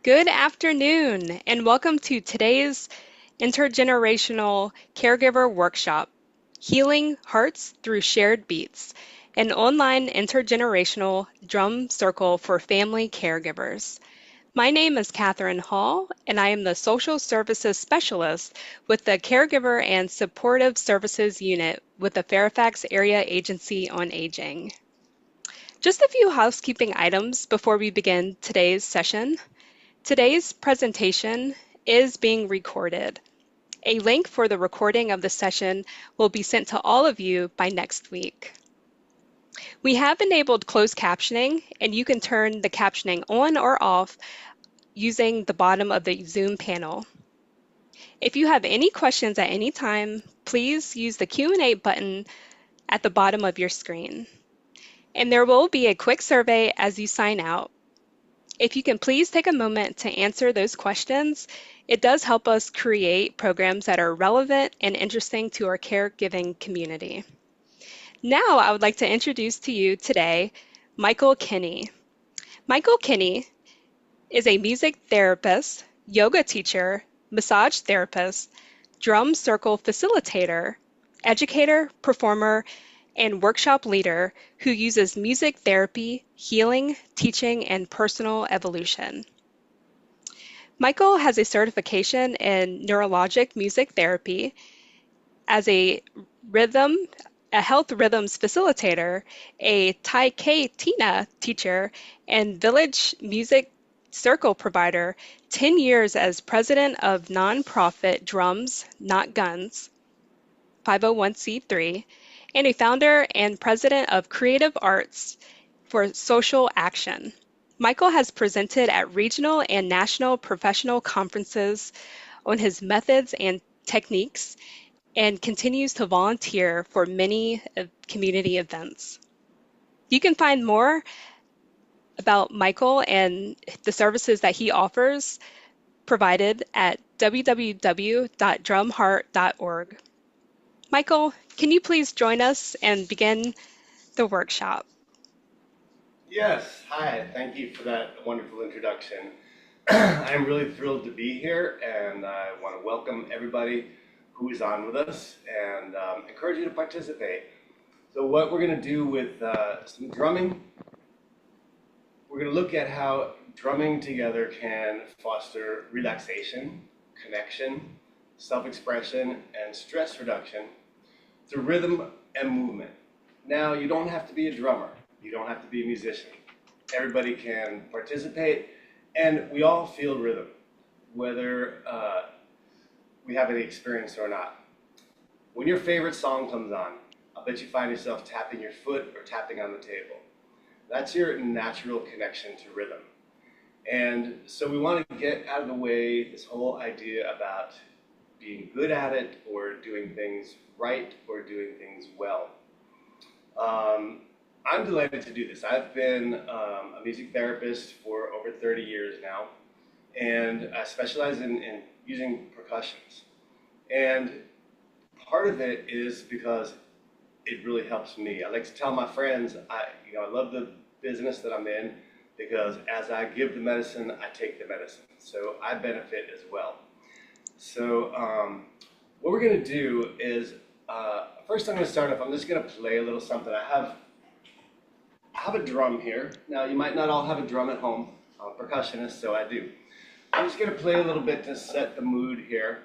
Good afternoon, and welcome to today's intergenerational caregiver workshop, Healing Hearts Through Shared Beats, an online intergenerational drum circle for family caregivers. My name is Katherine Hall, and I am the Social Services Specialist with the Caregiver and Supportive Services Unit with the Fairfax Area Agency on Aging. Just a few housekeeping items before we begin today's session. Today's presentation is being recorded. A link for the recording of the session will be sent to all of you by next week. We have enabled closed captioning, and you can turn the captioning on or off using the bottom of the Zoom panel. If you have any questions at any time, please use the Q&A button at the bottom of your screen. And there will be a quick survey as you sign out. If you can please take a moment to answer those questions, it does help us create programs that are relevant and interesting to our caregiving community. Now, I would like to introduce to you today Michael Kinney. Michael Kinney is a music therapist, yoga teacher, massage therapist, drum circle facilitator, educator, performer, and workshop leader who uses music therapy, healing, teaching, and personal evolution. Michael has a certification in neurologic music therapy as a health rhythms facilitator, a Tai Chi Tina teacher, and village music circle provider, 10 years as president of nonprofit Drums Not Guns, 501c3, and a founder and president of Creative Arts for Social Action. Michael has presented at regional and national professional conferences on his methods and techniques and continues to volunteer for many community events. You can find more about Michael and the services that he offers provided at www.drumheart.org. Michael, can you please join us and begin the workshop? Yes, hi, thank you for that wonderful introduction. I'm really thrilled to be here, and I want to welcome everybody who is on with us and encourage you to participate. So what we're going to do with some drumming, we're going to look at how drumming together can foster relaxation, connection, self-expression, and stress reduction through rhythm and movement. Now, you don't have to be a drummer. You don't have to be a musician. Everybody can participate, and we all feel rhythm, whether we have any experience or not. When your favorite song comes on, I'll bet you find yourself tapping your foot or tapping on the table. That's your natural connection to rhythm. And so we want to get out of the way this whole idea about being good at it or doing things right or doing things well. I'm delighted to do this. I've been a music therapist for over 30 years now, and I specialize in using percussions. And part of it is because it really helps me. I like to tell my friends, I love the business that I'm in because as I give the medicine, I take the medicine. So I benefit as well. So what we're going to do is, first I'm going to start off, I'm just going to play a little something. I have a drum here. Now, you might not all have a drum at home. I'm a percussionist, so I do. I'm just going to play a little bit to set the mood here.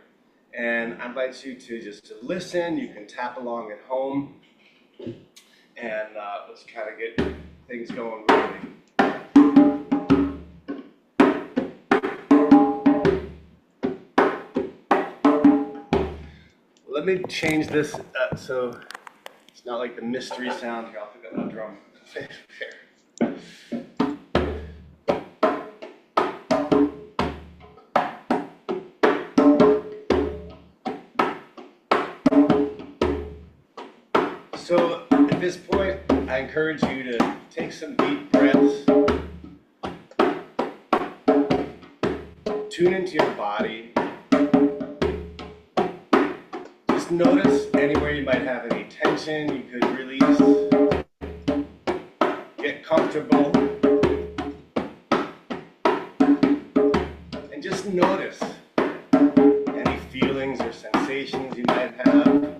And I invite you to just to listen. You can tap along at home. And let's kind of get things going with me. Let me change this so it's not like the mystery sound here. I'll pick up my drum. So at this point, I encourage you to take some deep breaths, tune into your body. Just notice anywhere you might have any tension you could release. Get comfortable. notice any feelings or sensations you might have.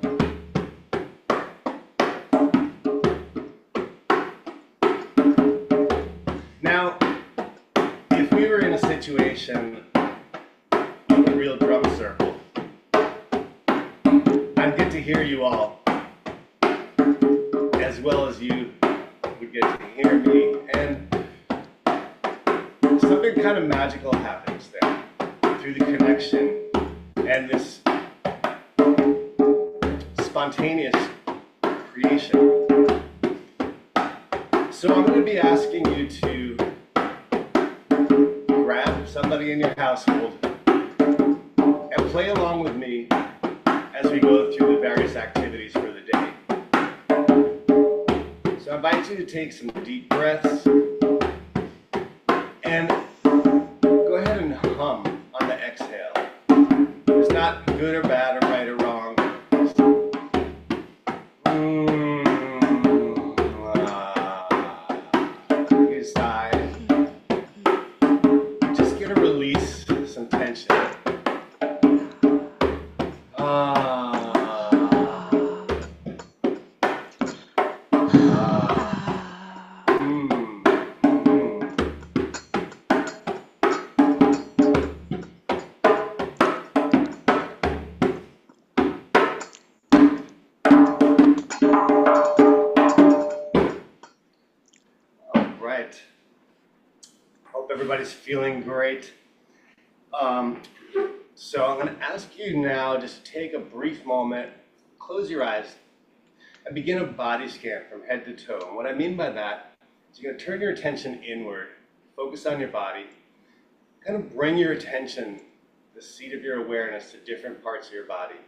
Now, if we were in a situation of a real drum circle, I'd get to hear you all as well as you would get to hear me, and something kind of magical happens there through the connection and this spontaneous creation. So I'm going to be asking you to grab somebody in your household and play along with me as we go through the various activities for the day. So I invite you to take some deep breaths and go ahead and hum on the exhale. It's not good or bad or right or wrong. You sigh. Just get to release some tension. Right. Hope everybody's feeling great. So I'm going to ask you now just to take a brief moment, close your eyes, and begin a body scan from head to toe. And what I mean by that is you're going to turn your attention inward, focus on your body, kind of bring your attention, the seat of your awareness, to different parts of your body,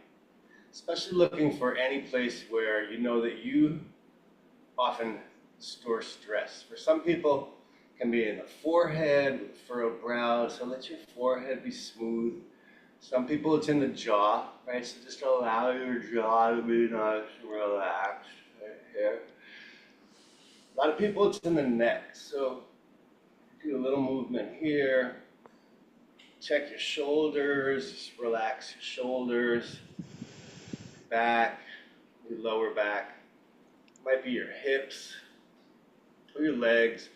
especially looking for any place where you know that you often store stress. For some people, it can be in the forehead, with furrowed brow, so let your forehead be smooth. Some people it's in the jaw, right? So just allow your jaw to be nice and relaxed right here. A lot of people it's in the neck, so do a little movement here. Check your shoulders, just relax your shoulders, back, your lower back. Might be your hips or your legs.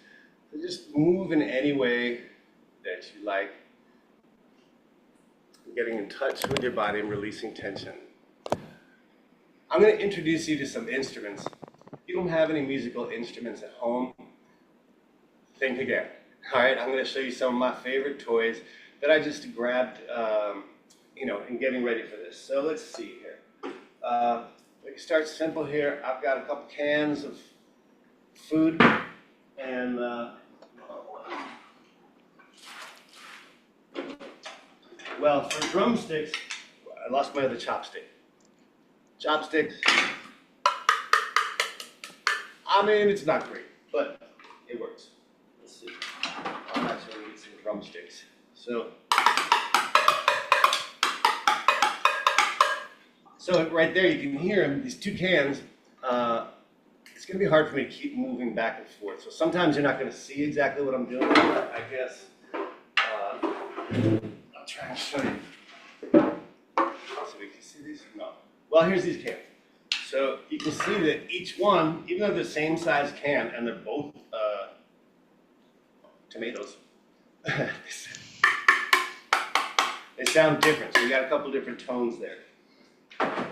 So just move in any way that you like. Getting in touch with your body and releasing tension. I'm going to introduce you to some instruments. If you don't have any musical instruments at home, think again. All right, I'm going to show you some of my favorite toys that I just grabbed, in getting ready for this. So let's see here. We can start simple here. I've got a couple cans of food and well, for drumsticks, I lost my other chopstick. Chopsticks, I mean, it's not great, but it works. Let's see. I'm actually going to get some drumsticks. So right there, you can hear them, these two cans. It's going to be hard for me to keep moving back and forth. So sometimes you're not going to see exactly what I'm doing, but I guess I'll try and show you. So we can see these? No. Well, here's these cans. So you can see that each one, even though they're the same size can, and they're both tomatoes, they sound different. So you got a couple different tones there.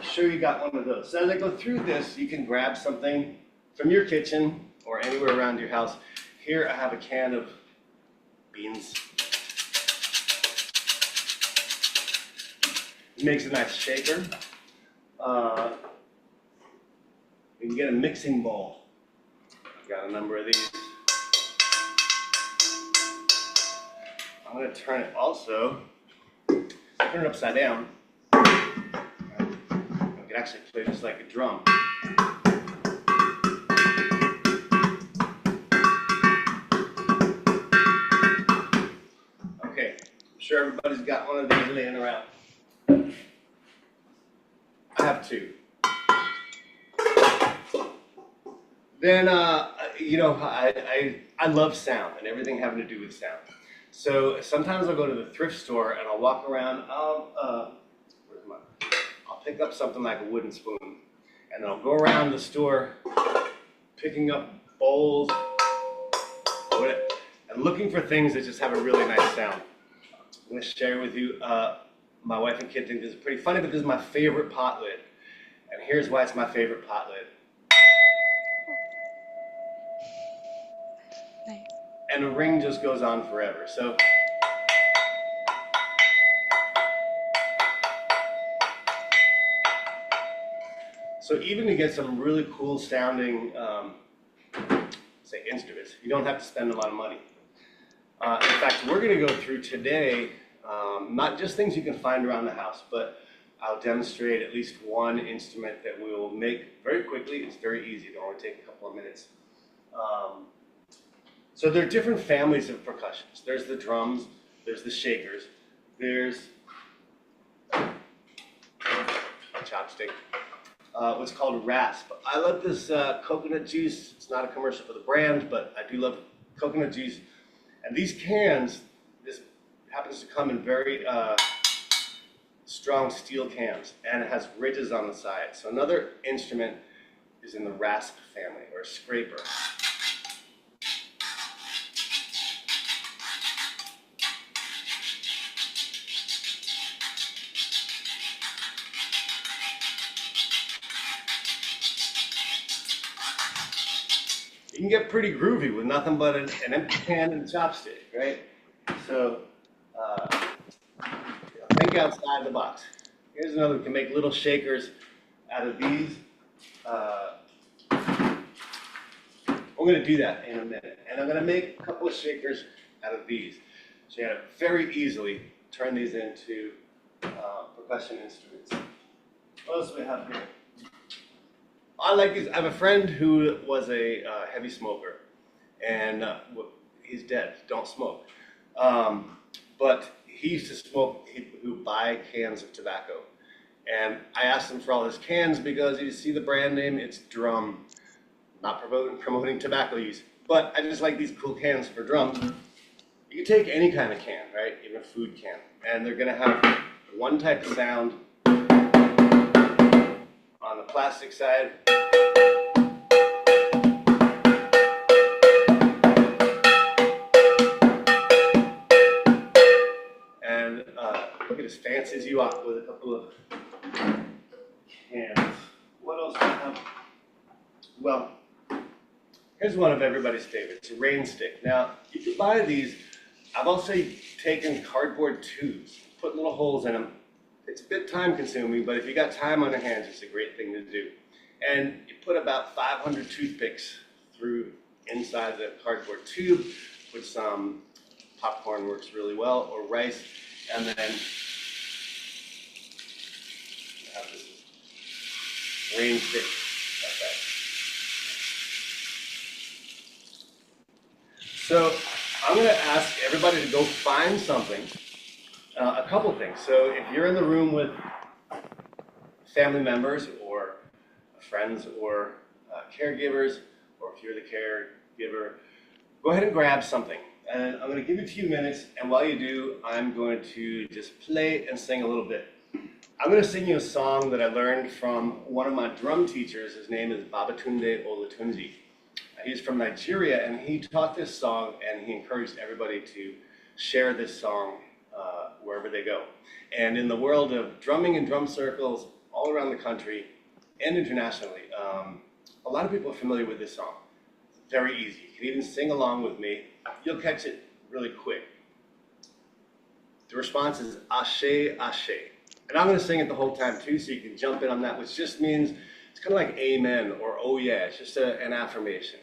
Sure, you got one of those. So as I go through this, you can grab something from your kitchen or anywhere around your house. Here I have a can of beans. It makes a nice shaker. You can get a mixing bowl. I've got a number of these. I'm going to turn it also, turn it upside down. I could actually play this like a drum. Okay, I'm sure everybody's got one of these laying around. I have two. Then, I love sound and everything having to do with sound. So sometimes I'll go to the thrift store and I'll walk around. I'll pick up something like a wooden spoon, and then I'll go around the store picking up bowls and looking for things that just have a really nice sound. I'm going to share with you. My wife and kid think this is pretty funny, but this is my favorite pot lid, and here's why it's my favorite pot lid. Nice. And the ring just goes on forever. So even to get some really cool sounding, say, instruments, you don't have to spend a lot of money. In fact, we're going to go through today, not just things you can find around the house, but I'll demonstrate at least one instrument that we will make very quickly. It's very easy. It'll only take a couple of minutes. So there are different families of percussions. There's the drums, there's the shakers, there's a chopstick, what's called rasp. I love this coconut juice. It's not a commercial for the brand, but I do love coconut juice. And these cans, this happens to come in very strong steel cans, and it has ridges on the side. So another instrument is in the rasp family, or scraper. You can get pretty groovy with nothing but an empty can and a chopstick, right? So think outside the box. Here's another. We can make little shakers out of these. We're going to do that in a minute. And I'm going to make a couple of shakers out of these. So you have to very easily turn these into percussion instruments. What else do we have here? I like these. I have a friend who was a heavy smoker, and he's dead. Don't smoke. But he used to smoke. He would buy cans of tobacco, and I asked him for all his cans because you see the brand name. It's Drum. Not promoting tobacco use, but I just like these cool cans for drums. You can take any kind of can, right? Even a food can, and they're gonna have one type of sound. On the plastic side, and look at as fancy as you are with a couple of cans. What else do I have? Well, here's one of everybody's favorites, a rain stick. Now, you can buy these. I've also taken cardboard tubes, put little holes in them. It's a bit time consuming, but if you got time on your hands, it's a great thing to do. And you put about 500 toothpicks through inside the cardboard tube. Put some popcorn, works really well, or rice, and then have this rain stick effect. So I'm going to ask everybody to go find something. A couple things. So if you're in the room with family members or friends or caregivers, or if you're the caregiver, go ahead and grab something. And I'm going to give you a few minutes, and while you do, I'm going to just play and sing a little bit. I'm going to sing you a song that I learned from one of my drum teachers. His name is Babatunde Olatunji. He's from Nigeria, and he taught this song, and he encouraged everybody to share this song wherever they go. And in the world of drumming and drum circles all around the country and internationally, a lot of people are familiar with this song. It's very easy. You can even sing along with me. You'll catch it really quick. The response is Ashe, Ashe. And I'm going to sing it the whole time too, so you can jump in on that, which just means it's kind of like amen or oh yeah. It's just an affirmation.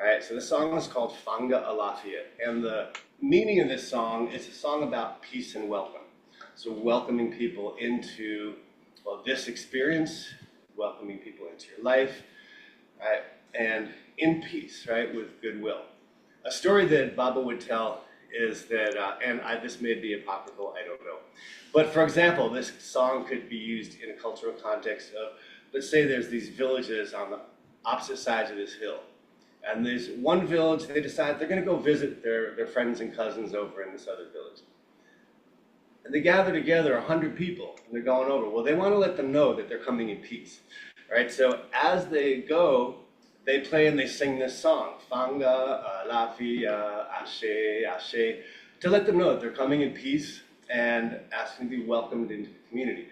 All right, so this song is called Fanga Alafia, and the meaning of this song is a song about peace and welcome. So welcoming people into, well, this experience, welcoming people into your life, right, and in peace, right, with goodwill. A story that Baba would tell is that, this may be apocryphal, I don't know. But for example, this song could be used in a cultural context of, let's say there's these villages on the opposite sides of this hill. And there's one village, they decide they're going to go visit their friends and cousins over in this other village. And they gather together 100 people, and they're going over. Well, they want to let them know that they're coming in peace, right? So as they go, they play and they sing this song, Fanga, Lafia, Ashe, Ashe, to let them know that they're coming in peace and asking to be welcomed into the community.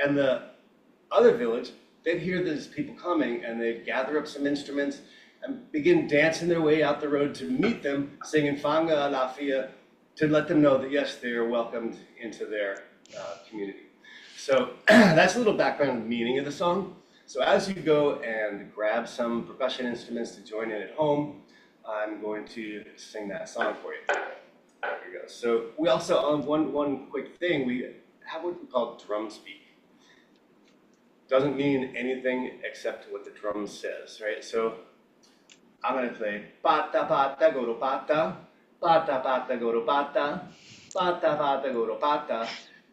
And the other village, they'd hear these people coming, and they'd gather up some instruments and begin dancing their way out the road to meet them, singing Fanga, Lafia, to let them know that, yes, they are welcomed into their community. So that's a little background meaning of the song. So as you go and grab some percussion instruments to join in at home, I'm going to sing that song for you. There we go. So we also, one quick thing, we have what we call drum speak. Doesn't mean anything except what the drum says, right? So I'm going to play pata pata go to pata, pata pata go to pata, pata pata go to pata,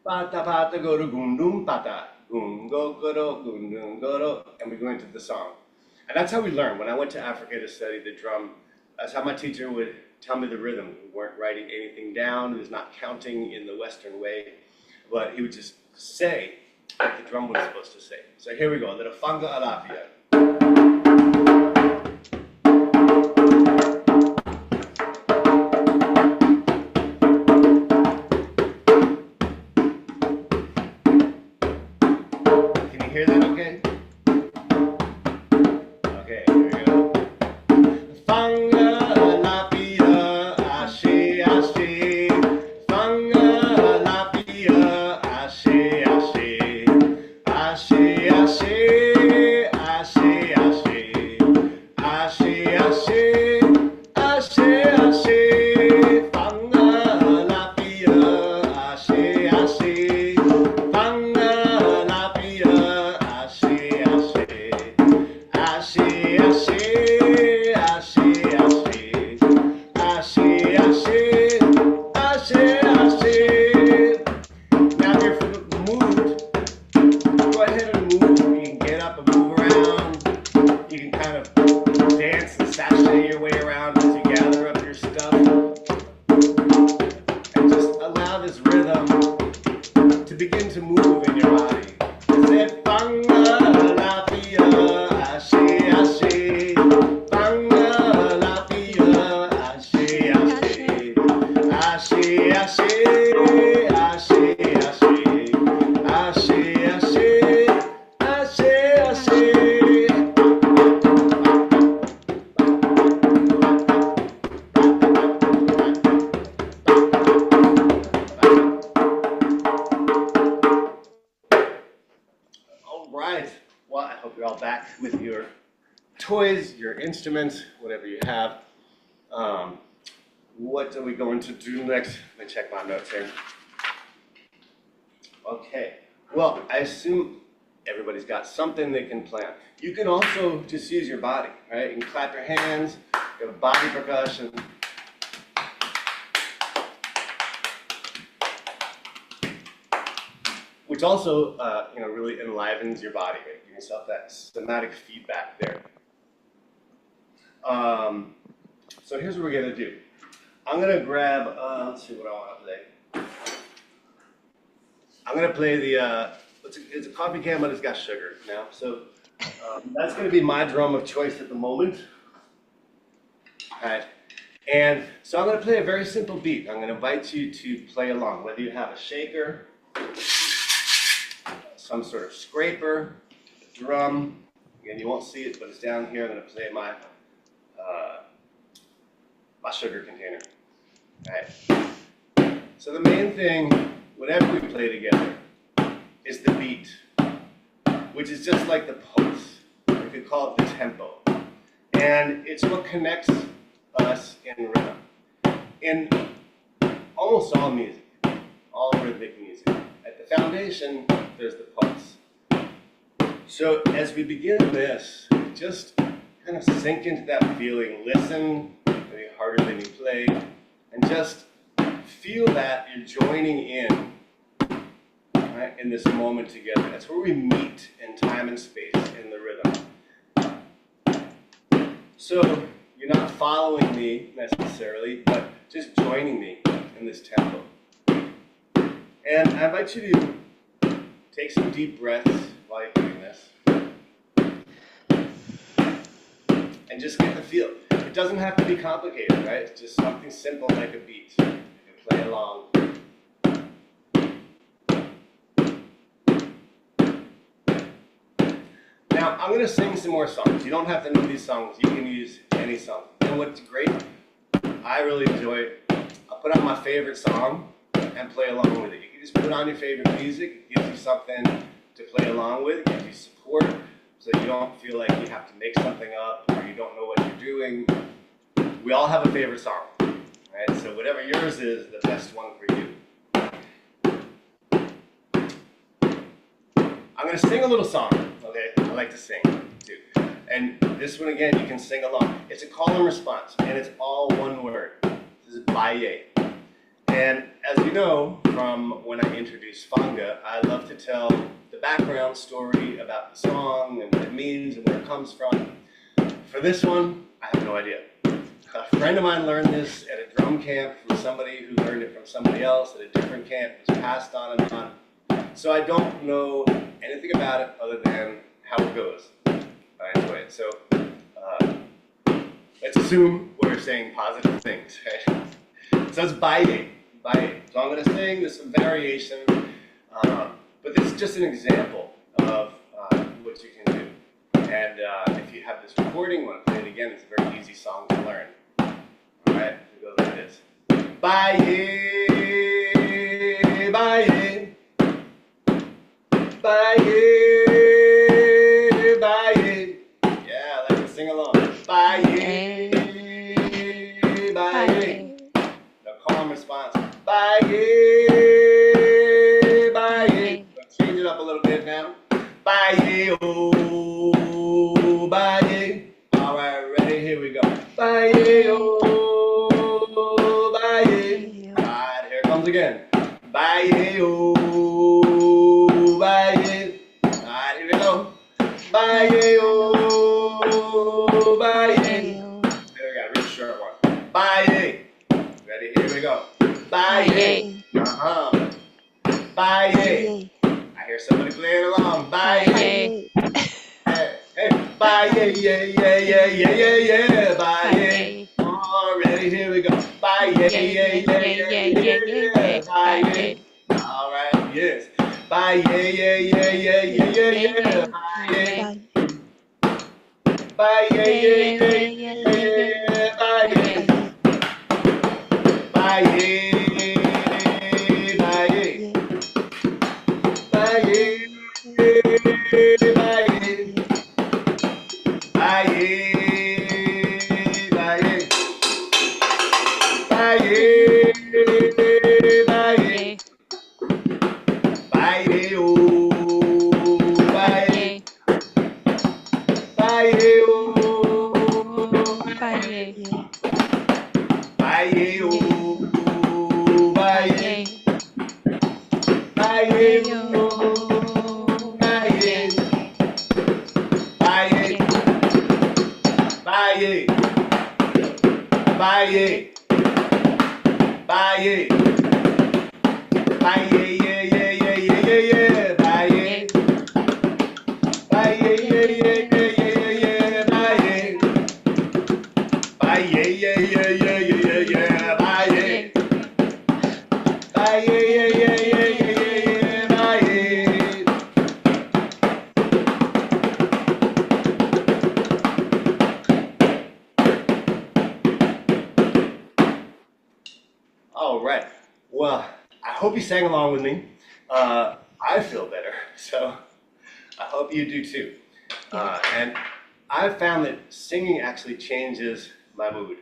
pata pata go to gundum pata, gungo goro gundum goro, and we go into the song. And that's how we learn. When I went to Africa to study the drum, that's how my teacher would tell me the rhythm. We weren't writing anything down. He was not counting in the Western way, but he would just say what the drum was supposed to say. So here we go, a little fanga alafia. Can you hear that okay? Okay, here we go. Fanga alafia, ashe, ashe. Fanga alafia, ashe, ashe. Ashe, ashe, ashe, ashe. Ashe, ashe, ashe, ashe. Fanga alafia, ashe, ashe. Fanga alafia, ashe, ashe. Ashe, ashe, ashe, ashe. Ashe, ashe, ashe, ashe. Now if you're moved, go ahead and move. You can get up and move around. You can kind of dance and sashay your way around as you gather up your stuff. And just allow this rhythm to begin to move in your body. Say, Fanga lafia, ashe, ashe. Fanga lafia, ashe, ashe. Ashe, ashe, ashe, ashe. Ashe, ashe, ashe, ashe. All right. Well, I hope you're all back with your toys, your instruments, whatever you have. What are we going to do next? Let me check my notes here. Okay. Well, I assume everybody's got something they can play on. You can also just use your body, right? You can clap your hands, you have body percussion. Which also, really enlivens your body, right? Give yourself that somatic feedback there. So here's what we're gonna do. I'm gonna grab, let's see what I wanna play. I'm gonna play the, it's a coffee can, but it's got sugar now. So that's gonna be my drum of choice at the moment. All right. And so I'm gonna play a very simple beat. I'm gonna invite you to play along, whether you have a shaker, some sort of scraper, a drum. Again, you won't see it, but it's down here. I'm going to play my my sugar container. All right. So the main thing, whenever we play together, is the beat, which is just like the pulse. We could call it the tempo, and it's what connects us in rhythm. In almost all music, all rhythmic music, at the foundation, there's the pulse. So as we begin this, just kind of sink into that feeling. Listen, maybe harder than you play, and just feel that you're joining in, right, in this moment together. That's where we meet in time and space in the rhythm. So, You're not following me necessarily, but just joining me in this tempo. And I invite you to take some deep breaths while you're doing this. And just get the feel. It doesn't have to be complicated, right? It's just something simple like a beat. You can play along. Now, I'm going to sing some more songs. You don't have to know these songs. You can use any song. You know what's great? I really enjoy it. I'll put on my favorite song and play along with it. You can just put on your favorite music. It gives you something to play along with. It gives you support so you don't feel like you have to make something up or you don't know what you're doing. We all have a favorite song, right? So whatever yours is, the best one for you. I'm going to sing a little song, okay? I like to sing, too. And this one, again, you can sing along. It's a call and response, and it's all one word. This is baye. And as you know from when I introduced Fanga, I love to tell the background story about the song and what it means and where it comes from. For this one, I have no idea. A friend of mine learned this at a drum camp from somebody who learned it from somebody else at a different camp. It was passed on and on. So I don't know anything about it other than how it goes. I enjoy it. So let's assume we're saying positive things. Right? So it's baye. Baye. So I'm going to sing. There's some variation. But this is just an example of what you can do. And if you have this recording, want to play it again, it's a very easy song to learn. All right, it goes like this. Baye, baye, baye, baye. Yeah, let's just sing along. Baye, baye. Now call and response. Baye, baye. Change it up a little bit now. Baye, oh, baye. All right, ready? Here we go. Baye, oh, baye. All right, here it comes again. Baye, oh, baye. All right, here we go. Baye, oh, baye. There we go, real short one. Baye. Ready? Here we go. Baye. Uh-huh. Baye. I hear somebody playing along. Baye. Hey, hey. Baye, yeah, yeah, yeah, yeah, yeah, yeah. Baye. Already, here we go. Baye, yeah, yeah, yeah, yeah, yeah, yeah. Baye. All right, yes. Baye, yeah, yeah, yeah, yeah, yeah, yeah. Baye. Baye, yeah, yeah, yeah, yeah. Baye. Baye. Baye. Baye. Baye. Baye. Baye. Baye. Baye. Baye, oh, baye. Baye, oh, Baye. baye, oh, baye. Baye, oh, baye. Baye. Baye. Baye. Baye. Baye, yeah, yeah, yeah, yeah, yeah, yeah. Baye. Baye, yeah, yeah, yeah, yeah, yeah, yeah. Baye. Baye, yeah, yeah, yeah, yeah, yeah, yeah. Baye. Baye, yeah, yeah, yeah, yeah, yeah, yeah. Baye. All right. Well, I hope you sang along with me. I feel better, so I hope you do too. And I've found that singing actually changes my mood.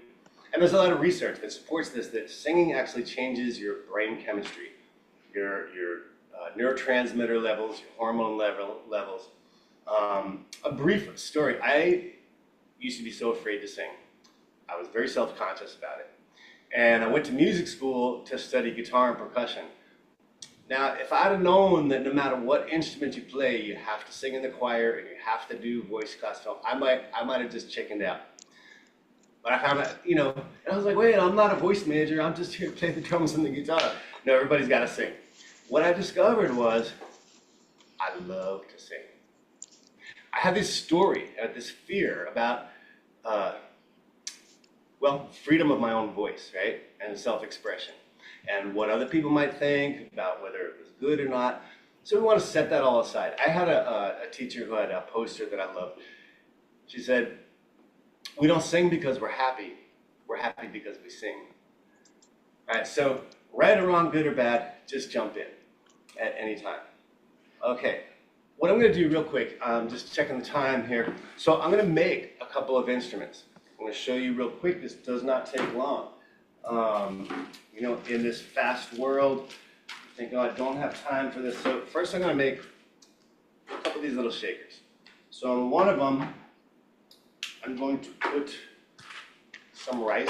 And there's a lot of research that supports this, that singing actually changes your brain chemistry, your neurotransmitter levels, your hormone levels. A brief story. I used to be so afraid to sing. I was very self-conscious about it. And I went to music school to study guitar and percussion. Now, if I'd have known that no matter what instrument you play, you have to sing in the choir and you have to do voice class, I might have just chickened out. But I found that, and I was like, wait, I'm not a voice major. I'm just here to play the drums and the guitar. No, everybody's got to sing. What I discovered was I love to sing. I had this story, this fear about, freedom of my own voice, right? And self-expression. And what other people might think about whether it was good or not. So we want to set that all aside. I had a teacher who had a poster that I loved. She said, we don't sing because we're happy. We're happy because we sing. All right, so right or wrong, good or bad, just jump in at any time. Okay, what I'm going to do real quick, I'm just checking the time here. So I'm going to make a couple of instruments. I'm going to show you real quick. This does not take long. In this fast world, I think, I don't have time for this. So first I'm going to make a couple of these little shakers. So on one of them, I'm going to put some rice.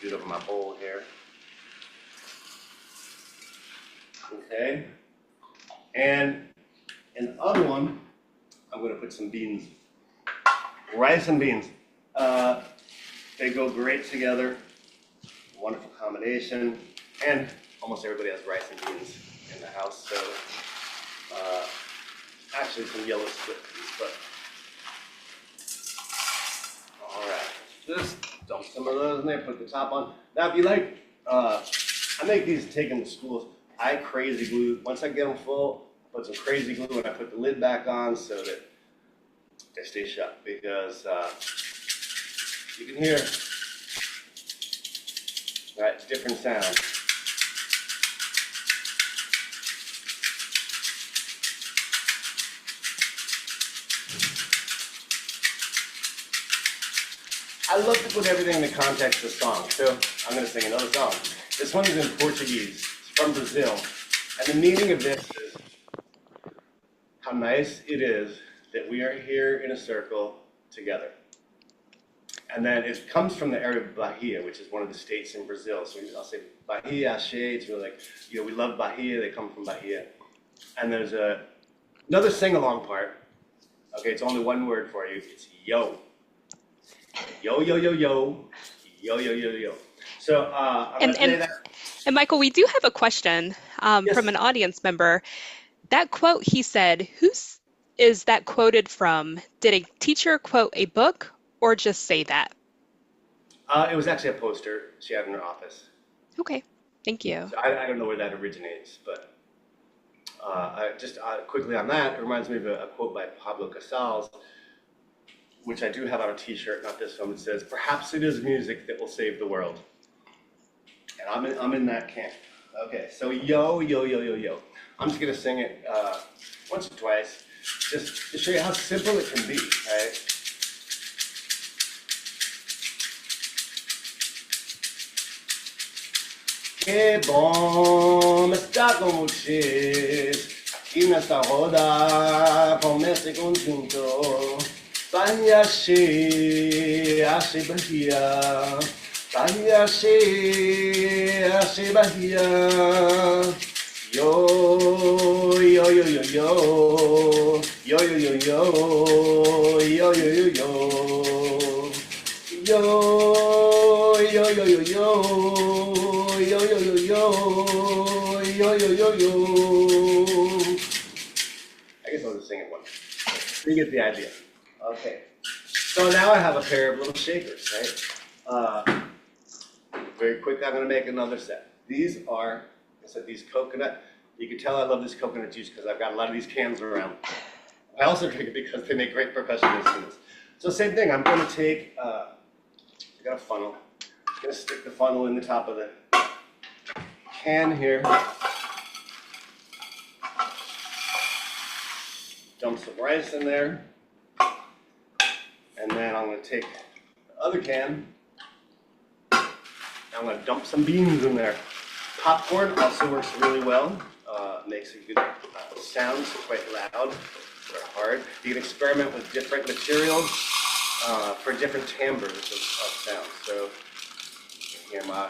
Get over my bowl here. Okay. And in the other one, I'm going to put some beans. Rice and beans. They go great together. Wonderful combination. And almost everybody has rice and beans in the house. So actually some yellow split peas, but all right. Just dump some of those in there, put the top on. Now if you like, I make these to take into schools. I crazy glue. Once I get them full, I put some crazy glue and I put the lid back on so that they stay shut, because you can hear, right, different sounds. I love to put everything in the context of song, so I'm going to sing another song. This one is in Portuguese. It's from Brazil. And the meaning of this is how nice it is that we are here in a circle together. And then it comes from the area of Bahia, which is one of the states in Brazil. So I'll say Bahia, Shea. It's really like, we love Bahia. They come from Bahia. And there's another sing-along part. Okay, it's only one word for you. It's yo. Yo, yo, yo, yo. Yo, yo, yo, yo. So I'm going And to say and that. and Michael, we do have a question from Yes. an audience member. That quote he said, whose is that quoted from? Did a teacher quote a book or just say that? It was actually a poster she had in her office. Okay, thank you. So I don't know where that originates, but quickly on that, it reminds me of a quote by Pablo Casals, which I do have on a t-shirt, not this one. It says, "Perhaps it is music that will save the world." And I'm in that camp. Okay, so yo, yo, yo, yo, yo. I'm just gonna sing it once or twice, just to show you how simple it can be, right? Que bom estar com vocês aqui nesta roda, promessa e conjunto. Bahia cheia, achei Bahia. Bahia cheia, achei Bahia. Yo, yo, yo, yo, yo. Yo, yo, yo, yo. Yo, yo, yo, yo. Yo, yo, yo, yo, yo. Yo, yo, yo, yo. Yo, yo, yo, yo. I guess I'll just sing it once. You get the idea. Okay. So now I have a pair of little shakers, right? Very quick, I'm going to make another set. These are, I said, these coconut. You can tell I love this coconut juice because I've got a lot of these cans around. I also drink it because they make great percussion instruments. So same thing, I'm going to take, I got a funnel. I'm going to stick the funnel in the top of the can here. Dump some rice in there. And then I'm going to take the other can. I'm going to dump some beans in there. Popcorn also works really well. Makes a good sound, so quite loud or hard. You can experiment with different materials for different timbres of sound. So you can hear my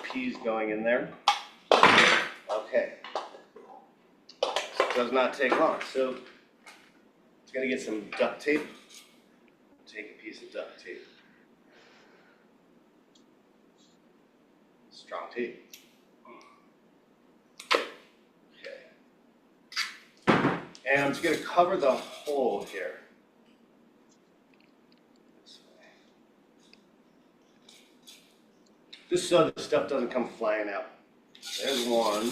peas going in there. Okay. So it does not take long. So gonna get some duct tape. Take a piece of duct tape. Strong tape. Okay. And I'm just gonna cover the hole here. This way. Just so the stuff doesn't come flying out. There's one.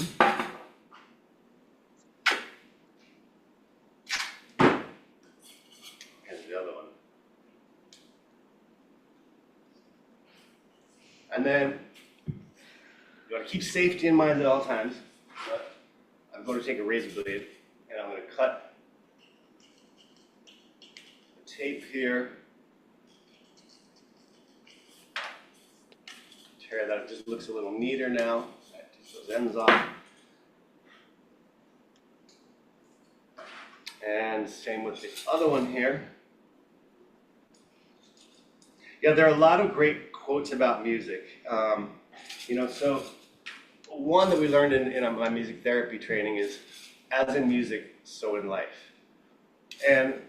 Here's the other one. And then you want to keep safety in mind at all times. But I'm going to take a razor blade and I'm going to cut the tape here. Tear that, it just looks a little neater now. I take those ends off. And same with the other one here. Yeah, there are a lot of great quotes about music. So one that we learned in my music therapy training is, as in music, so in life. And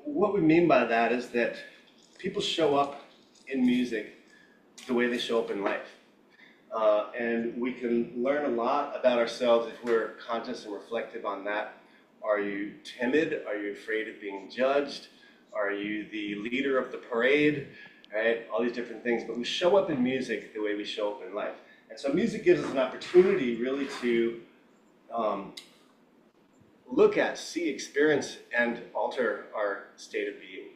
what we mean by that is that people show up in music the way they show up in life. And we can learn a lot about ourselves if we're conscious and reflective on that. Are you timid? Are you afraid of being judged? Are you the leader of the parade? Right? All these different things. But we show up in music the way we show up in life. And so music gives us an opportunity really to look at, see, experience, and alter our state of being.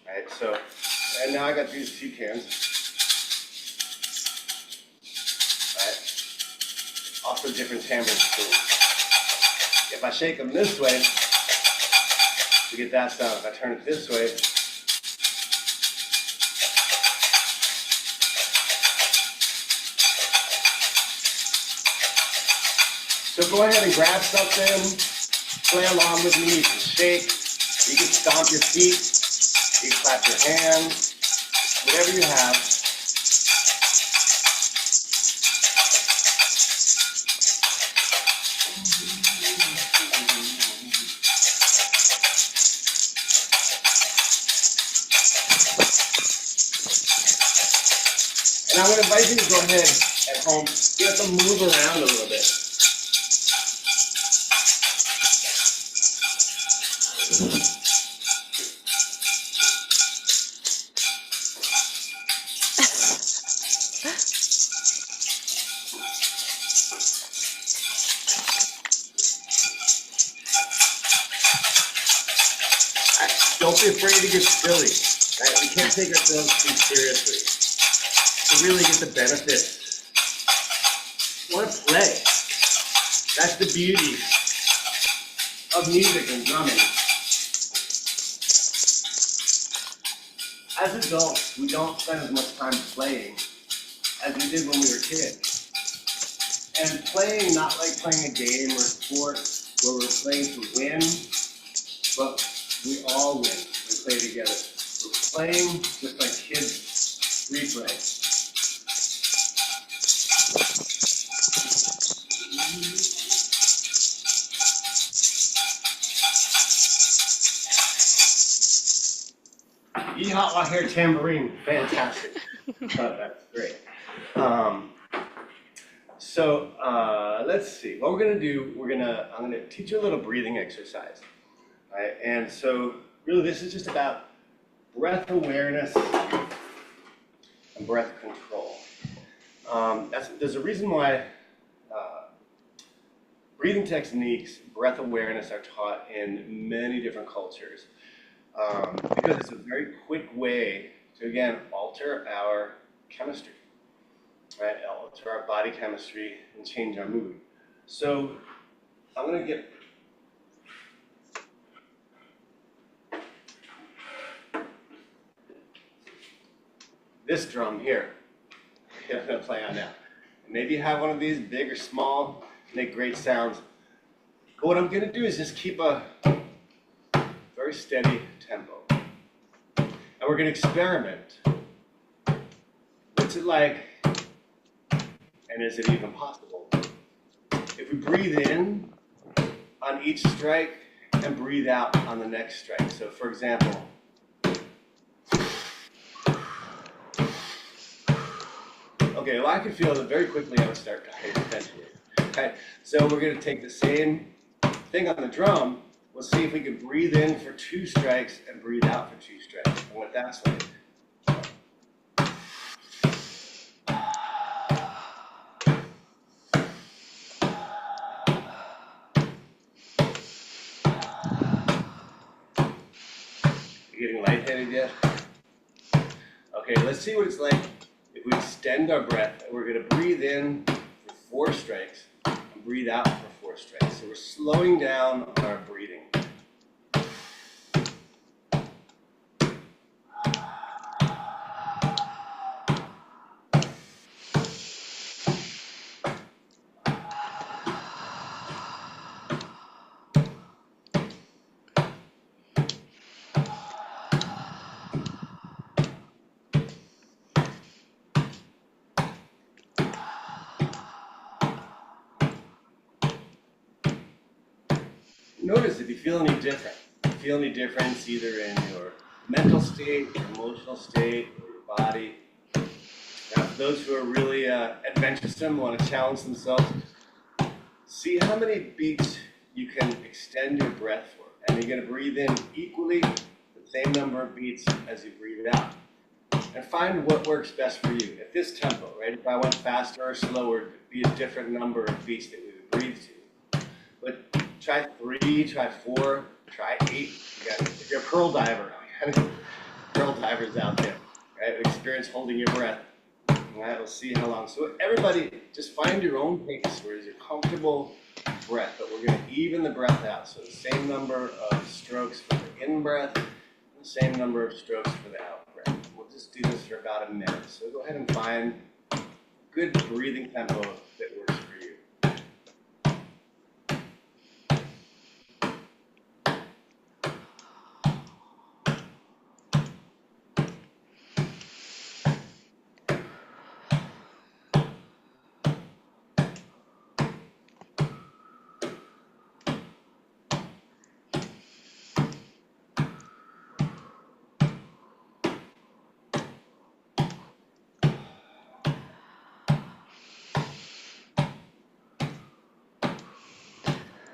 Right? So, and now I got these two cans. Right? Also different timbre spoons. If I shake them this way, we get that sound. If I turn it this way, so go ahead and grab something, play along with me. You can shake, you can stomp your feet, you can clap your hands, whatever you have. And I'm going to invite you to go ahead at home, you have to move around a little bit. Don't be afraid to get silly. Right? We can't take ourselves too seriously. To really get the benefits, you want to play. That's the beauty of music and drumming. As adults, we don't spend as much time playing as we did when we were kids. And playing, not like playing a game or a sport where we're playing to win, but we all win and play together. We're playing just like kids replay. Yeehaw, I hear tambourine. Fantastic. That's great. Let's see. What we're gonna do, I'm gonna teach you a little breathing exercise. Right? And so really this is just about breath awareness and breath control. There's a reason why breathing techniques, breath awareness are taught in many different cultures. Because it's a very quick way to, again, alter our chemistry, right? Alter our body chemistry and change our mood. So I'm going to get this drum here. I'm going to play on now. Maybe you have one of these, big or small, make great sounds. But what I'm going to do is just keep a very steady tempo. And we're going to experiment. What's it like? And is it even possible? If we breathe in on each strike and and breathe out on the next strike. So for example, okay, well I can feel that very quickly I would start to pay attention. Okay, so we're going to take the same thing on the drum. Let's see if we can breathe in for 2 strikes and breathe out for 2 strikes, and what that's like. You getting lightheaded yet? Okay, let's see what it's like if we extend our breath. We're going to breathe in for 4 strikes and breathe out for 4 strikes. So we're slowing down our breathing. Notice if you feel any different. If you feel any difference either in your mental state, your emotional state, or your body. Now, for those who are really adventuresome, want to challenge themselves, see how many beats you can extend your breath for. And you're going to breathe in equally the same number of beats as you breathe out. And find what works best for you. At this tempo, right? If I went faster or slower, it'd be a different number of beats that we would breathe to. But try 3, try 4, try 8. If you're a pearl diver, pearl divers out there, right? Experience holding your breath. Right, we'll see how long. So everybody, just find your own pace where you're comfortable breath, but we're going to even the breath out. So the same number of strokes for the in breath, and the same number of strokes for the out breath. We'll just do this for about a minute. So go ahead and find a good breathing tempo that works for you.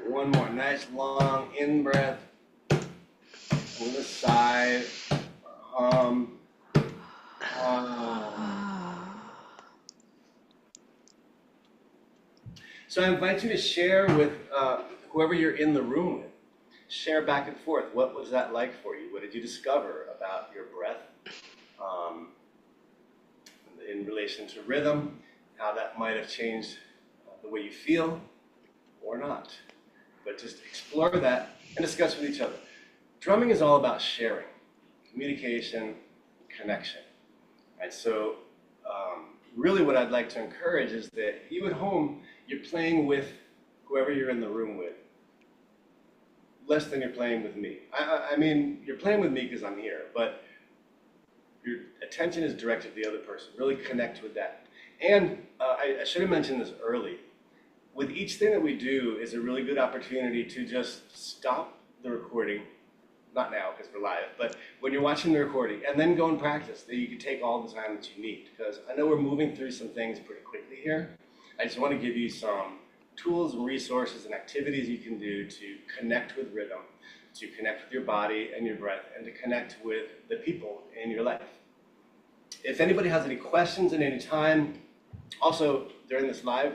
One more nice long in breath with a sigh, hum. So I invite you to share with whoever you're in the room with. Share back and forth. What was that like for you? What did you discover about your breath in relation to rhythm? How that might have changed the way you feel or not. But just explore that and discuss with each other. Drumming is all about sharing, communication, connection. Right? So really what I'd like to encourage is that you at home, you're playing with whoever you're in the room with, less than you're playing with me. I mean, you're playing with me because I'm here, but your attention is directed to the other person. Really connect with that. And I should have mentioned this early. With each thing that we do is a really good opportunity to just stop the recording, not now because we're live, but when you're watching the recording, and then go and practice, that you can take all the time that you need. Because I know we're moving through some things pretty quickly here. I just want to give you some tools and resources and activities you can do to connect with rhythm, to connect with your body and your breath, and to connect with the people in your life. If anybody has any questions at any time, also during this live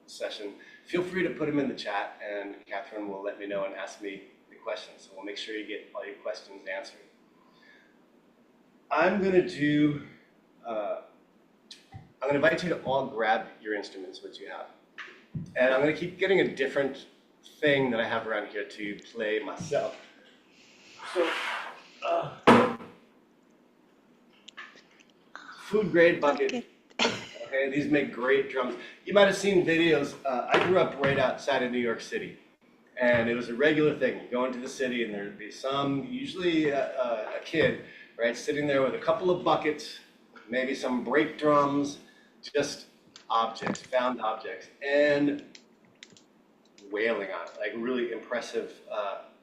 session, feel free to put them in the chat, and Catherine will let me know and ask me the questions. So we'll make sure you get all your questions answered. I'm going to invite you to all grab your instruments, which you have. And I'm going to keep getting a different thing that I have around here to play myself. So, food grade bucket. Okay, these make great drums. You might have seen videos. I grew up right outside of New York City, and it was a regular thing. You go into the city, and there'd be usually a kid, right, sitting there with a couple of buckets, maybe some brake drums, just objects, found objects. And wailing on it, like really impressive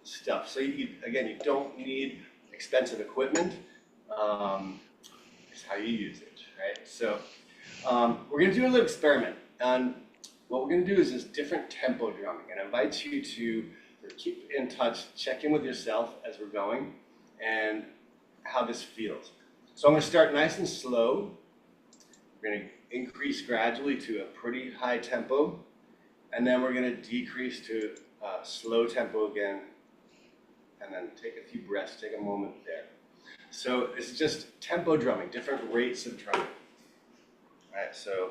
stuff. So again, you don't need expensive equipment. It's how you use it, right? So we're going to do a little experiment. And what we're going to do is this different tempo drumming. And I invite you to keep in touch, check in with yourself as we're going, and how this feels. So I'm going to start nice and slow. We're going to increase gradually to a pretty high tempo, and then we're going to decrease to slow tempo again, and then take a few breaths, take a moment there. So this is just tempo drumming, different rates of drumming. All right, so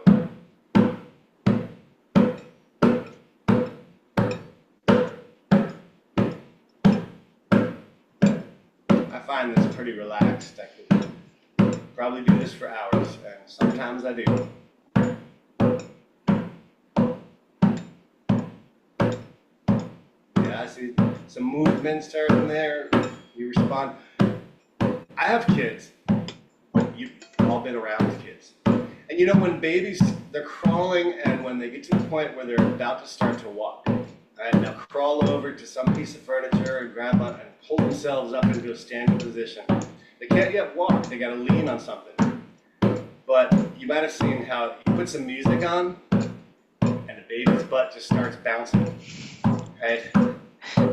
I find this pretty relaxed. I could probably do this for hours, and sometimes I do. Yeah, I see some movement starting there. You respond. I have kids. You've all been around kids. And you know, when babies, they're crawling, and when they get to the point where they're about to start to walk, right, now crawl over to some piece of furniture and grab on and pull themselves up into a standing position. They can't yet walk, they gotta lean on something. But you might have seen how you put some music on, and the baby's butt just starts bouncing, right?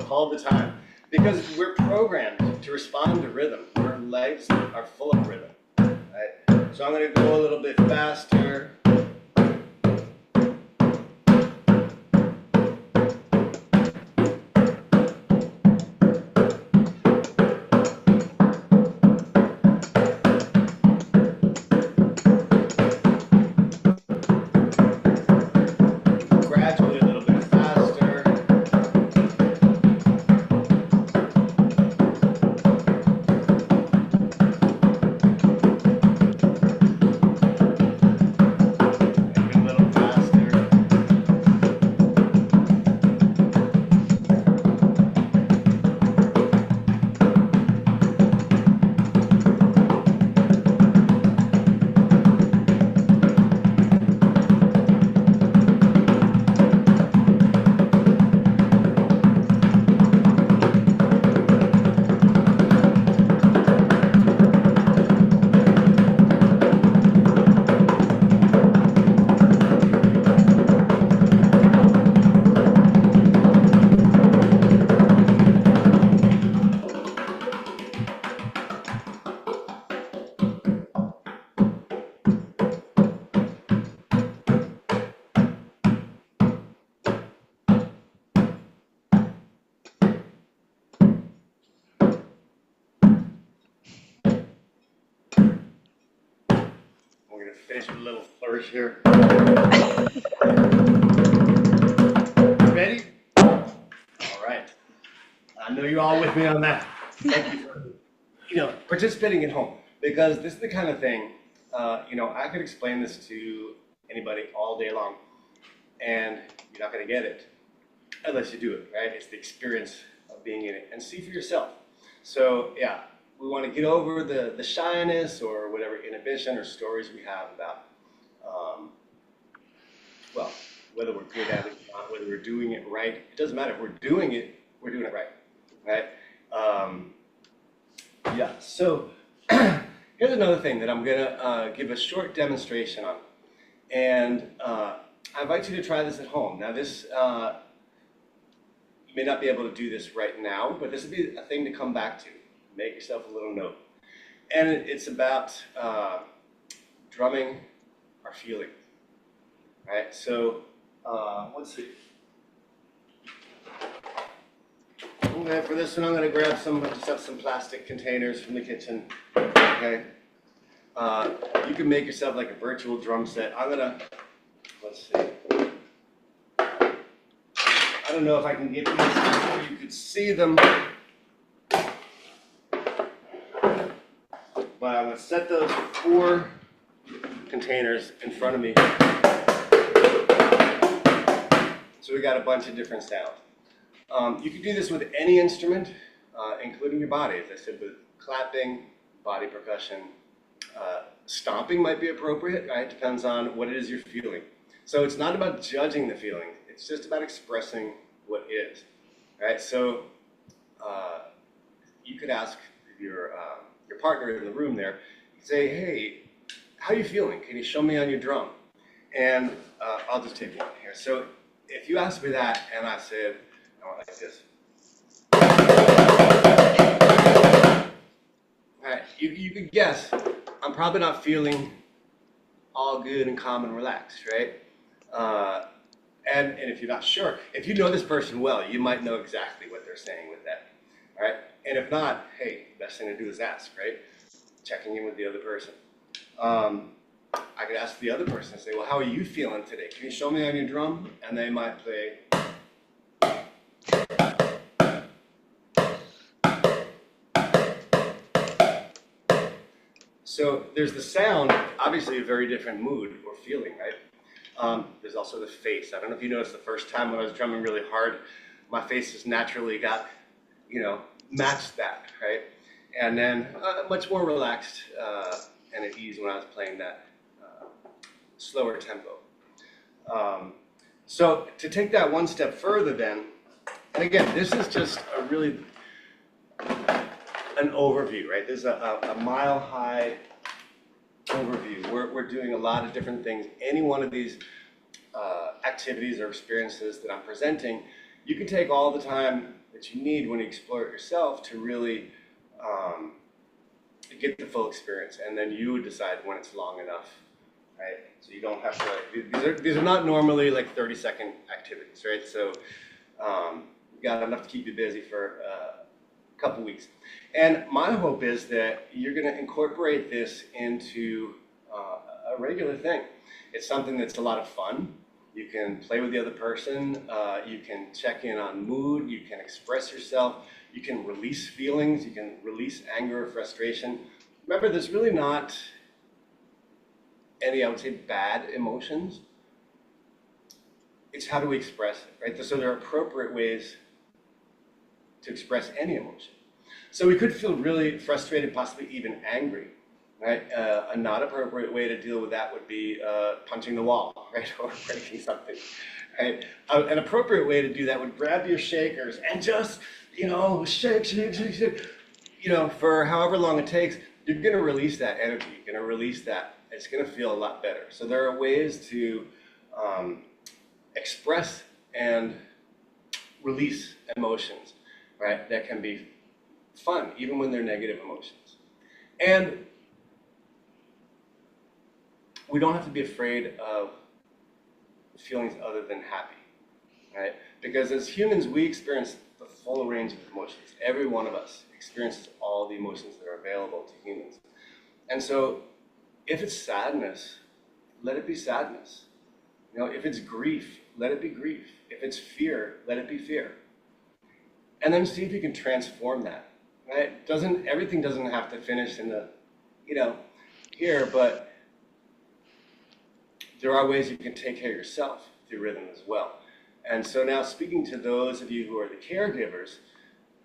All the time. Because we're programmed to respond to rhythm. Our lives are full of rhythm, right? So I'm gonna go a little bit faster. Gradually a little bit faster. Maybe a little faster. We're gonna finish with a little flourish here. Ready? All right. I know you're all with me on that. Thank you for, participating at home, because this is the kind of thing, I could explain this to anybody all day long, and you're not gonna get it unless you do it, right? It's the experience of being in it and see for yourself. So yeah, we want to get over the shyness or whatever inhibition or stories we have about, whether we're good at it or not, whether we're doing it right. It doesn't matter. If we're doing it right, right? Yeah, so here's another thing that I'm gonna give a short demonstration on. And I invite you to try this at home. Now this, you may not be able to do this right now, but this would be a thing to come back to. Make yourself a little note. And it's about drumming our feeling. Right? So let's see. Okay, for this one, I'm going to grab some plastic containers from the kitchen. Okay. You can make yourself like a virtual drum set. Let's see. I don't know if I can get these so you could see them. But I'm going to set those 4 containers in front of me. So we got a bunch of different sounds. You can do this with any instrument, including your body. As I said, with clapping, body percussion, stomping might be appropriate, right? Depends on what it is you're feeling. So it's not about judging the feeling. It's just about expressing what is, right? So you could ask your partner in the room there, say, hey, how are you feeling? Can you show me on your drum? And I'll just take one here. So if you asked me that and I said, I want like this. All right, you could guess I'm probably not feeling all good and calm and relaxed, right? And if you're not sure, if you know this person well, you might know exactly what they're saying with that, all right? And if not, hey, best thing to do is ask, right? Checking in with the other person. I could ask the other person and say, well, how are you feeling today? Can you show me on your drum? And they might play. So there's the sound, obviously a very different mood or feeling, right? There's also the face. I don't know if you noticed the first time when I was drumming really hard, my face just naturally got, matched that, right? And then much more relaxed and at ease when I was playing that slower tempo. So to take that one step further then, and again, this is just a really an overview, right? This is a mile-high overview. We're doing a lot of different things. Any one of these activities or experiences that I'm presenting, you can take all the time that you need when you explore it yourself to really get the full experience, and then you would decide when it's long enough, right? So you don't have to, these are not normally like 30-second activities, right? So you got enough to keep you busy for a couple weeks. And my hope is that you're gonna incorporate this into a regular thing. It's something that's a lot of fun. You can play with the other person, you can check in on mood, you can express yourself, you can release feelings, you can release anger or frustration. Remember, there's really not any, I would say, bad emotions. It's how do we express it, right? So there are appropriate ways to express any emotion. So we could feel really frustrated, possibly even angry, right? A not appropriate way to deal with that would be punching the wall, right? Or breaking something, right? An appropriate way to do that would grab your shakers and just, shake, shake, shake, shake, for however long it takes. You're going to release that energy. You're going to release that. It's going to feel a lot better. So there are ways to express and release emotions, right? That can be fun, even when they're negative emotions. And we don't have to be afraid of feelings other than happy, right? Because as humans, we experience the full range of emotions. Every one of us experiences all the emotions that are available to humans. And so if it's sadness, let it be sadness. If it's grief, let it be grief. If it's fear, let it be fear. And then see if you can transform that, right? Everything doesn't have to finish in the, here, but there are ways you can take care of yourself through rhythm as well. And so now, speaking to those of you who are the caregivers,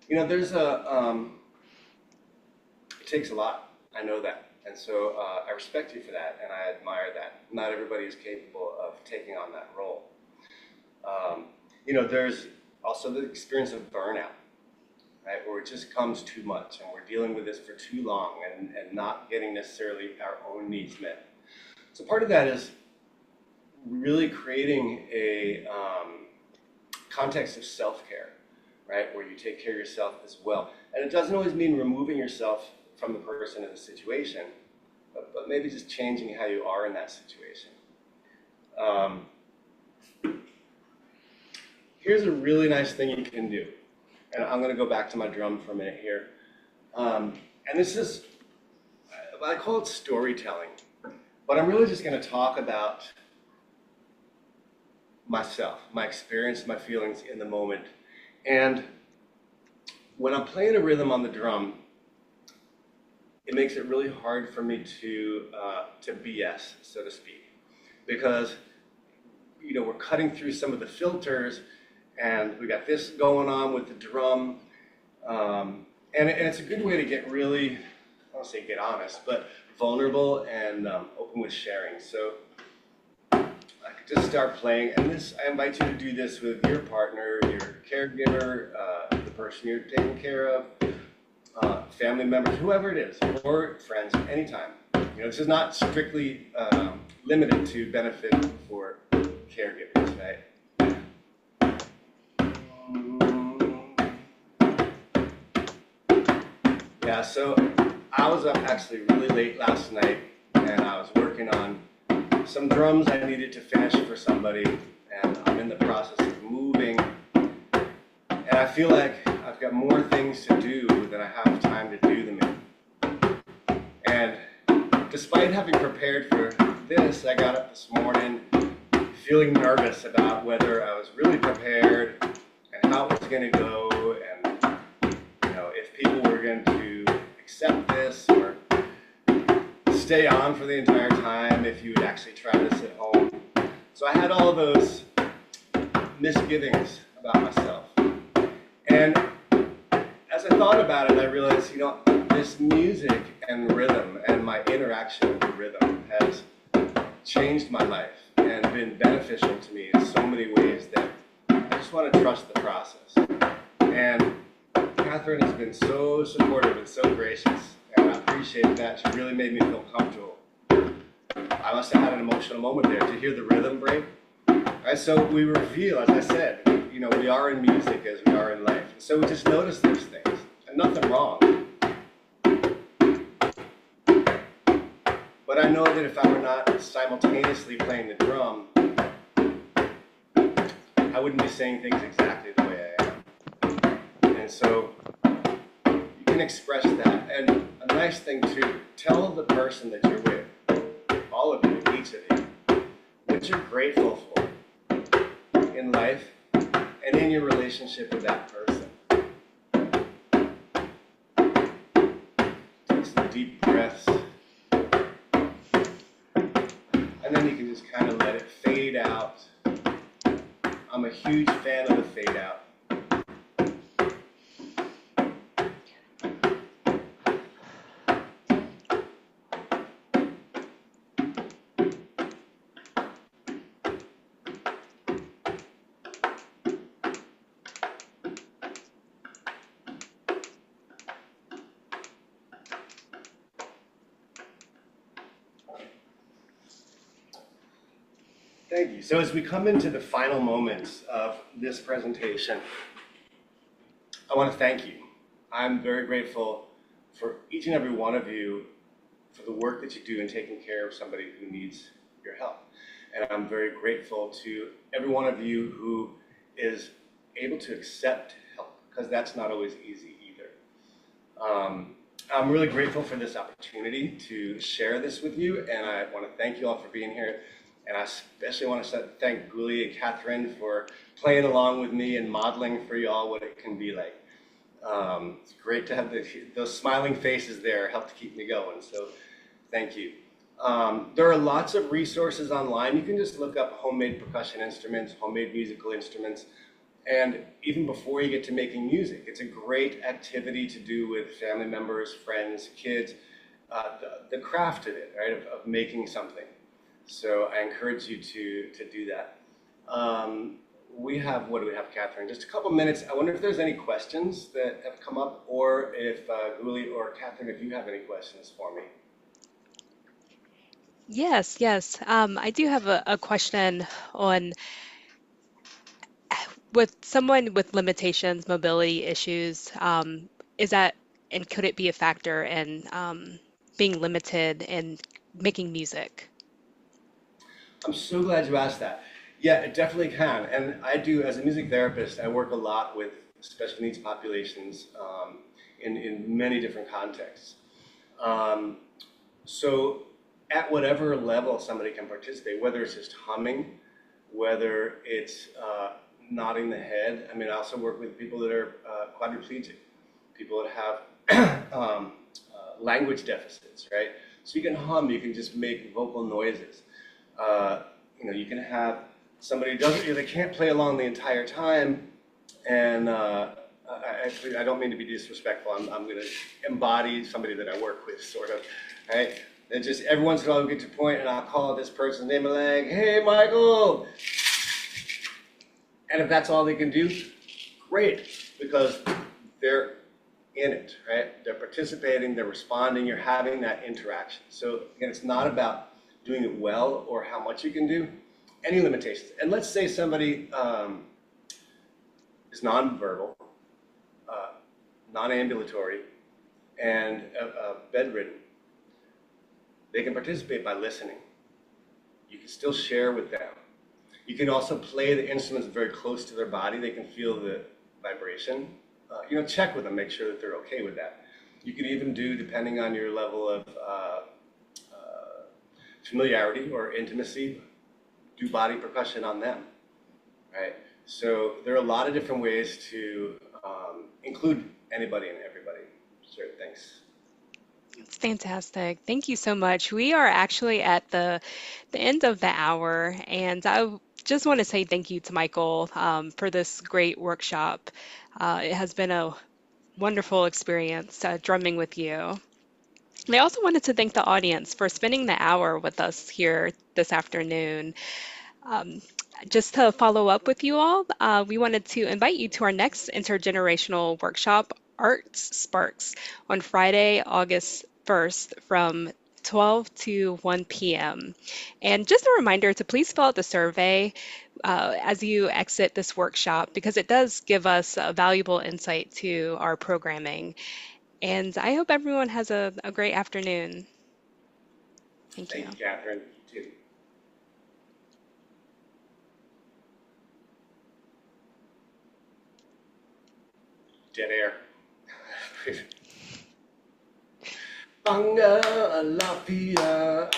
there's it takes a lot. I know that. And so I respect you for that, and I admire that. Not everybody is capable of taking on that role. There's also the experience of burnout, right, where it just comes too much, and we're dealing with this for too long and not getting necessarily our own needs met. So part of that is really creating a context of self-care, right, where you take care of yourself as well. And it doesn't always mean removing yourself from the person or the situation, but maybe just changing how you are in that situation. Here's a really nice thing you can do. And I'm going to go back to my drum for a minute here. And this is, I call it storytelling. But I'm really just going to talk about myself, my experience, my feelings in the moment. And when I'm playing a rhythm on the drum, it makes it really hard for me to BS, so to speak. Because, we're cutting through some of the filters, and we got this going on with the drum. And it's a good way to get really, I don't want to say get honest, but vulnerable and open with sharing. So I could just start playing. And this, I invite you to do this with your partner, your caregiver, the person you're taking care of, family members, whoever it is, or friends, anytime. This is not strictly limited to benefit for caregivers, right? Yeah, so I was up actually really late last night, and I was working on some drums I needed to finish for somebody, and I'm in the process of moving, and I feel like I've got more things to do than I have time to do them in. And despite having prepared for this, I got up this morning feeling nervous about whether I was really prepared and how it was going to go, and if people were going to accept this or stay on for the entire time, if you would actually try this at home. So I had all those misgivings about myself. And as I thought about it, I realized, this music and rhythm and my interaction with the rhythm has changed my life and been beneficial to me in so many ways that I just want to trust the process. And Catherine has been so supportive and so gracious, and I appreciate that. She really made me feel comfortable. I must have had an emotional moment there to hear the rhythm break. All right, so we reveal, as I said, we are in music as we are in life. And so we just notice those things, and nothing wrong. But I know that if I were not simultaneously playing the drum, I wouldn't be saying things exactly the way I am. And so you can express that. And a nice thing too, tell the person that you're with, all of you, each of you, what you're grateful for in life and in your relationship with that person. Take some deep breaths. And then you can just kind of let it fade out. I'm a huge fan of the fade out. Thank you. So as we come into the final moments of this presentation, I want to thank you. I'm very grateful for each and every one of you for the work that you do in taking care of somebody who needs your help. And I'm very grateful to every one of you who is able to accept help, because that's not always easy either. I'm really grateful for this opportunity to share this with you, and I want to thank you all for being here. And I especially want to thank Guli and Catherine for playing along with me and modeling for you all what it can be like. It's great to have those smiling faces there, help to keep me going, so thank you. There are lots of resources online. You can just look up homemade percussion instruments, homemade musical instruments, and even before you get to making music, it's a great activity to do with family members, friends, kids, the craft of it, right, of making something. So I encourage you to do that. What do we have, Catherine? Just a couple minutes. I wonder if there's any questions that have come up, or if Guli or Catherine, if you have any questions for me. Yes, yes. I do have a question on with someone with limitations, mobility issues, is that, and could it be a factor in being limited in making music? I'm so glad you asked that. Yeah, it definitely can. And I do, as a music therapist, I work a lot with special needs populations in many different contexts. Um, so at whatever level somebody can participate, whether it's just humming, whether it's nodding the head. I mean, I also work with people that are quadriplegic, people that have language deficits, right? So you can hum, you can just make vocal noises. You can have somebody who doesn't, they can't play along the entire time, and actually, I don't mean to be disrespectful. I'm going to embody somebody that I work with, sort of, right? And just every once in a while we get to a point and I'll call this person's name and like, hey, Michael. And if that's all they can do, great, because they're in it, right? They're participating, they're responding, you're having that interaction. So again, it's not about doing it well or how much you can do, any limitations. And let's say somebody is nonverbal, uh, non-ambulatory, and bedridden. They can participate by listening. You can still share with them. You can also play the instruments very close to their body. They can feel the vibration. Check with them, make sure that they're okay with that. You can even do, depending on your level of familiarity or intimacy, do body percussion on them, right? So there are a lot of different ways to include anybody and everybody. Sure, thanks. It's fantastic. Thank you so much. We are actually at the end of the hour, and just want to say thank you to Michael for this great workshop. It has been a wonderful experience drumming with you. And I also wanted to thank the audience for spending the hour with us here this afternoon. Um, just to follow up with you all, we wanted to invite you to our next intergenerational workshop, Arts Sparks, on Friday, August 1st from 12 to 1 p.m. And just a reminder to please fill out the survey as you exit this workshop because it does give us a valuable insight to our programming. And I hope everyone has a great afternoon. Thank you. Thank you, Catherine. You too. Dead air. Banga la pia